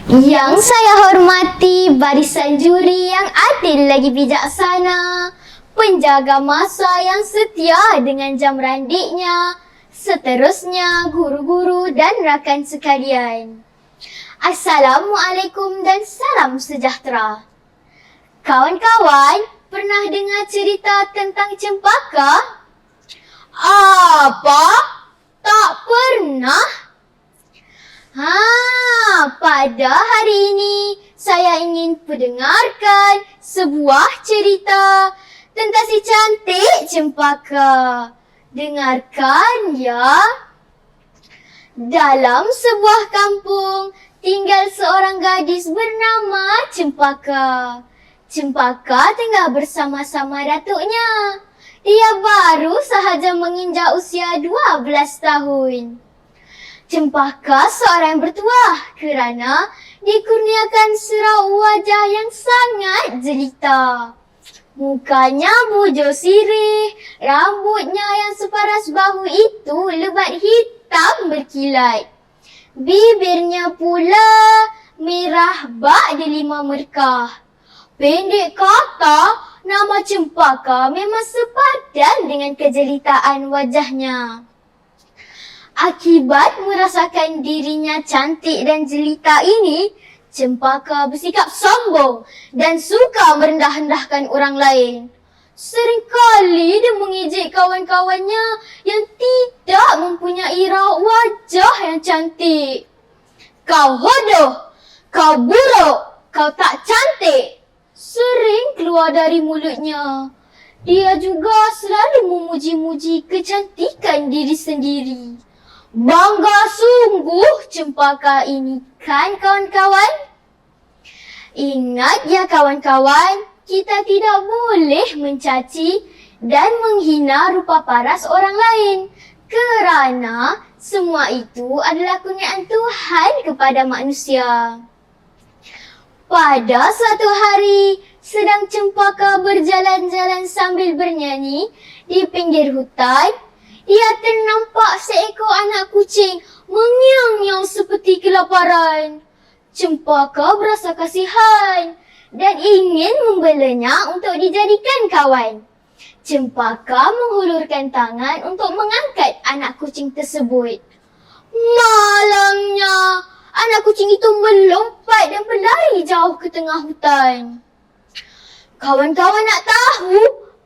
Yang saya hormati barisan juri yang adil lagi bijaksana, penjaga masa yang setia dengan jam randiknya, seterusnya guru-guru dan rakan sekalian. Assalamualaikum dan salam sejahtera. Kawan-kawan, pernah dengar cerita tentang cempaka? Apa? Tak pernah? Pada hari ini saya ingin pendengarkan sebuah cerita tentang si cantik cempaka. Dengarkan ya. Dalam sebuah kampung tinggal seorang gadis bernama Cempaka. Cempaka tengah bersama-sama datuknya. Dia baru sahaja menginjak usia 12 tahun. Cempaka seorang yang bertuah kerana dikurniakan seraut wajah yang sangat jelita. Mukanya bujur sirih, rambutnya yang separas bahu itu lebat hitam berkilat. Bibirnya pula merah bak delima merkah. Pendek kata, nama Cempaka memang sepadan dengan kejelitaan wajahnya. Akibat merasakan dirinya cantik dan jelita ini, Cempaka bersikap sombong dan suka merendah-rendahkan orang lain. Seringkali dia mengejek kawan-kawannya yang tidak mempunyai raut wajah yang cantik. Kau hodoh, kau buruk, kau tak cantik. Sering keluar dari mulutnya. Dia juga selalu memuji-muji kecantikan diri sendiri. Bangga sungguh Cempaka ini kan kawan-kawan? Ingat ya kawan-kawan, kita tidak boleh mencaci dan menghina rupa paras orang lain. Kerana semua itu adalah kurniaan Tuhan kepada manusia. Pada suatu hari, sedang Cempaka berjalan-jalan sambil bernyanyi di pinggir hutan, dia ternampak seekor anak kucing mengiang-iang seperti kelaparan. Cempaka berasa kasihan dan ingin membelanya untuk dijadikan kawan. Cempaka menghulurkan tangan untuk mengangkat anak kucing tersebut. Malangnya, anak kucing itu melompat dan berlari jauh ke tengah hutan. Kawan-kawan nak tahu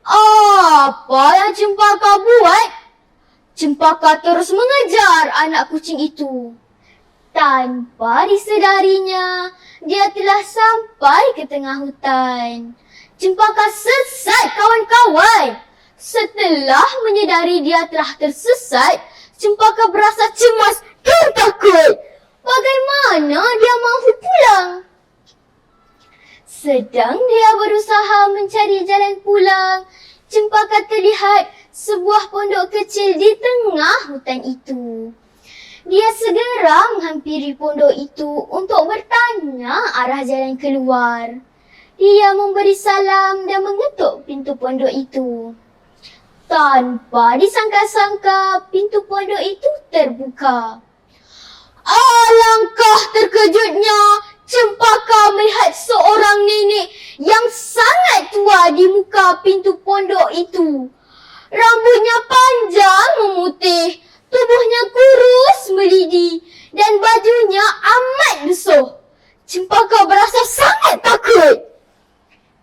apa yang Cempaka buat? Cempaka terus mengejar anak kucing itu. Tanpa disedarinya, dia telah sampai ke tengah hutan. Cempaka sesat kawan-kawan. Setelah menyedari dia telah tersesat, Cempaka berasa cemas dan takut. Bagaimana dia mahu pulang? Sedang dia berusaha mencari jalan pulang, Cempaka terlihat sebuah pondok kecil di tengah hutan itu. Dia segera menghampiri pondok itu untuk bertanya arah jalan keluar. Dia memberi salam dan mengetuk pintu pondok itu. Tanpa disangka-sangka, pintu pondok itu terbuka. Alangkah terkejutnya Cempaka melihat seorang nenek yang sangat tua di muka pintu pondok itu. Rambutnya panjang memutih, tubuhnya kurus melidi dan bajunya amat lusuh. Cempaka berasa sangat takut.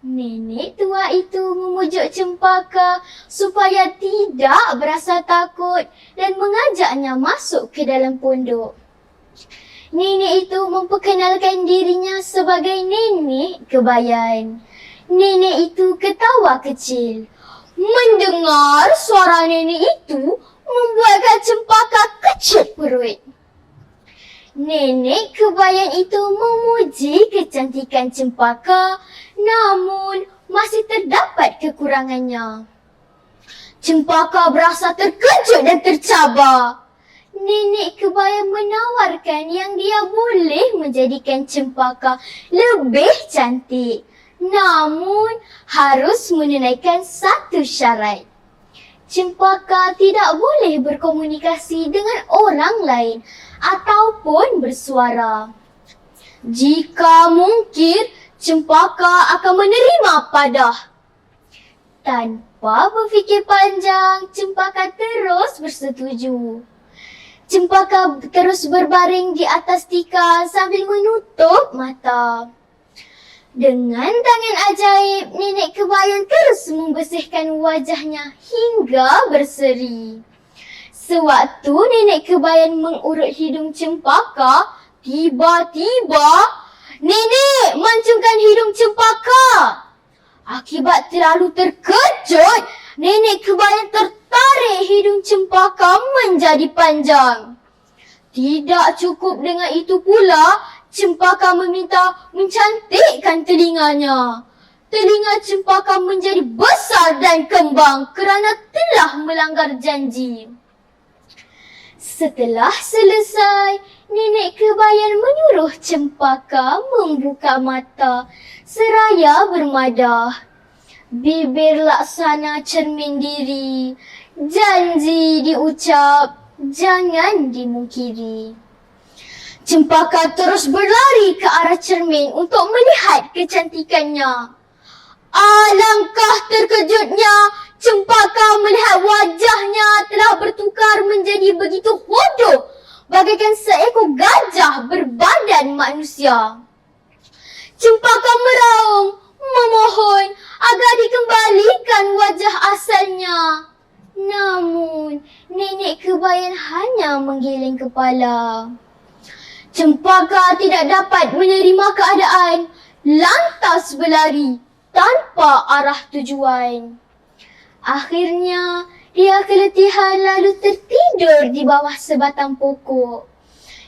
Nenek tua itu memujuk Cempaka supaya tidak berasa takut dan mengajaknya masuk ke dalam pondok. Nenek itu memperkenalkan dirinya sebagai Nenek Kebayan. Nenek itu ketawa kecil. Mendengar suara nenek itu membuatkan Cempaka kecut perut. Nenek Kebayan itu memuji kecantikan Cempaka, namun masih terdapat kekurangannya. Cempaka berasa terkejut dan tercabar. Nenek Kebayan menawarkan yang dia boleh menjadikan Cempaka lebih cantik, namun harus menunaikan satu syarat. Cempaka tidak boleh berkomunikasi dengan orang lain ataupun bersuara. Jika mungkir, cempaka akan menerima padah. Tanpa berfikir panjang, cempaka terus bersetuju. Cempaka terus berbaring di atas tikar sambil menutup mata. Dengan tangan ajaib, nenek kebayan terus membersihkan wajahnya hingga berseri. Sewaktu nenek kebayan mengurut hidung cempaka, tiba-tiba nenek mancungkan hidung cempaka. Akibat terlalu terkejut, nenek kebayan tertarik hidung cempaka menjadi panjang. Tidak cukup dengan itu pula, cempaka meminta mencantikkan telinganya. Telinga cempaka menjadi besar dan kembang kerana telah melanggar janji. Setelah selesai, nenek kebayan menyuruh cempaka membuka mata seraya bermadah. Bibir laksana cermin diri, janji diucap, jangan dimungkiri. Cempaka terus berlari ke arah cermin untuk melihat kecantikannya. Alangkah terkejutnya, cempaka melihat wajahnya telah bertukar menjadi begitu bodoh, bagaikan seekor gajah berbadan manusia. Cempaka meraung, memohon agar dikembalikan wajah asalnya. Namun, nenek kebayan hanya menggeleng kepala. Cempaka tidak dapat menerima keadaan, lantas berlari tanpa arah tujuan. Akhirnya, dia keletihan lalu tertidur di bawah sebatang pokok.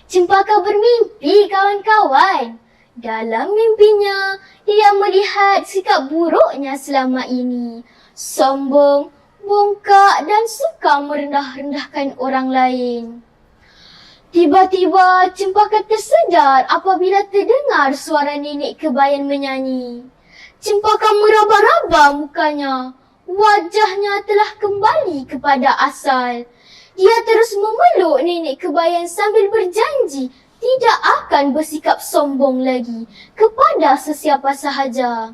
Cempaka bermimpi, kawan-kawan. Dalam mimpinya, dia melihat sikap buruknya selama ini. Sombong, bongkak dan suka merendah-rendahkan orang lain. Tiba-tiba, cempaka tersedar apabila terdengar suara nenek kebayan menyanyi. Cempaka meraba-raba mukanya. Wajahnya telah kembali kepada asal. Dia terus memeluk nenek kebayan sambil berjanji tidak akan bersikap sombong lagi kepada sesiapa sahaja.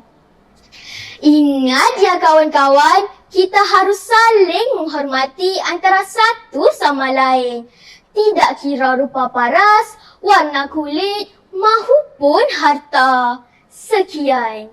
Ingat ya kawan-kawan, kita harus saling menghormati antara satu sama lain. Tidak kira rupa paras, warna kulit, mahupun harta. Sekian.